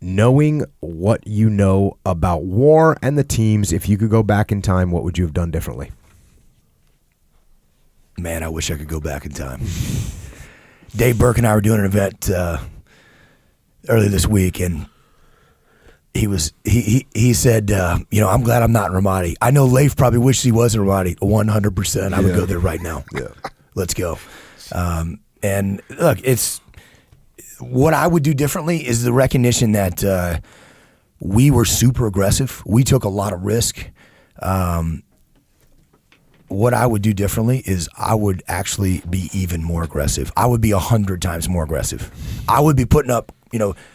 knowing what you know about war and the teams, if you could go back in time, what would you have done differently? Man, I wish I could go back in time. Dave Burke and I were doing an event early this week, and he said, I'm glad I'm not in Ramadi. I know Leif probably wishes he was in Ramadi. 100%. I would go there right now. Yeah. Let's go. And look, it's what I would do differently is the recognition that we were super aggressive. We took a lot of risk. What I would do differently is I would actually be even more aggressive. I would be 100 times more aggressive. I would be putting up,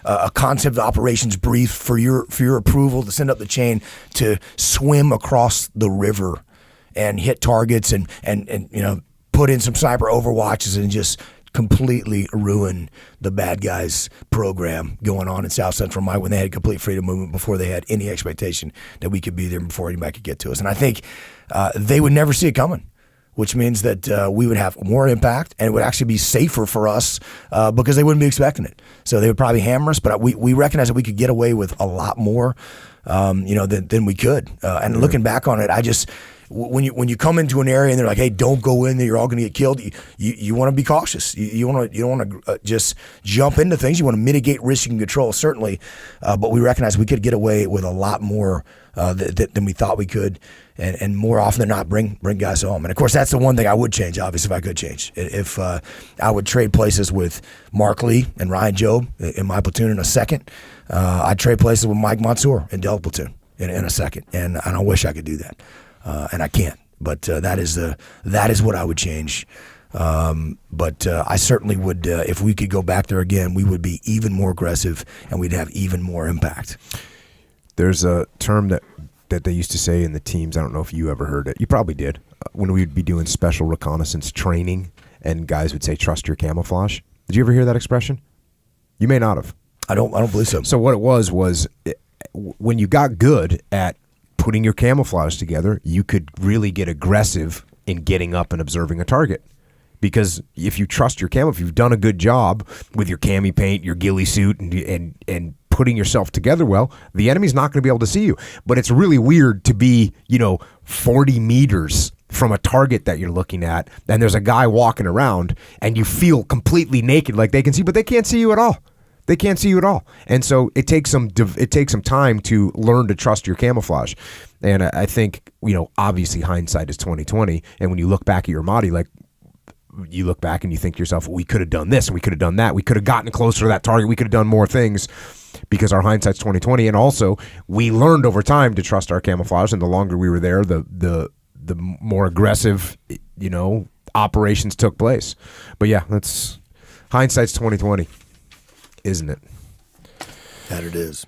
a concept operations brief for your approval to send up the chain to swim across the river and hit targets and put in some cyber overwatches and just completely ruin the bad guys' program going on in South Central Mike when they had complete freedom movement before they had any expectation that we could be there before anybody could get to us. And I think they would never see it coming, which means that we would have more impact and it would actually be safer for us because they wouldn't be expecting it. So they would probably hammer us, but we recognize that we could get away with a lot more than we could. And looking back on it, I just... When you come into an area and they're like, hey, don't go in there, you're all going to get killed. You want to be cautious. You don't want to just jump into things. You want to mitigate risk and control, certainly. But we recognize we could get away with a lot more than we thought we could, and more often than not, bring guys home. And of course, that's the one thing I would change. Obviously, if I could change, if I would trade places with Mark Lee and Ryan Job in my platoon in a second, I'd trade places with Mike Mansour in Delta platoon in a second, and I wish I could do that. And I can't, but that is what I would change. But I certainly would, if we could go back there again, we would be even more aggressive and we'd have even more impact. There's a term that they used to say in the teams. I don't know if you ever heard it. You probably did. When we'd be doing special reconnaissance training and guys would say, trust your camouflage. Did you ever hear that expression? You may not have. I don't believe so. So what it was when you got good at putting your camouflage together, you could really get aggressive in getting up and observing a target. Because if you trust your camo, if you've done a good job with your cami paint, your ghillie suit, and putting yourself together well, the enemy's not going to be able to see you. But it's really weird to be, 40 meters from a target that you're looking at, and there's a guy walking around, and you feel completely naked, like they can see, but they can't see you at all. They can't see you at all. And so it takes some time to learn to trust your camouflage. And I think, obviously hindsight is 20/20. And when you look back at your Ramadi, like you look back and you think to yourself, we could have done this and we could have done that. We could have gotten closer to that target. We could have done more things because our hindsight's 20/20. And also we learned over time to trust our camouflage. And the longer we were there, the more aggressive, operations took place. But yeah, that's hindsight's 20/20. Isn't it? That it is.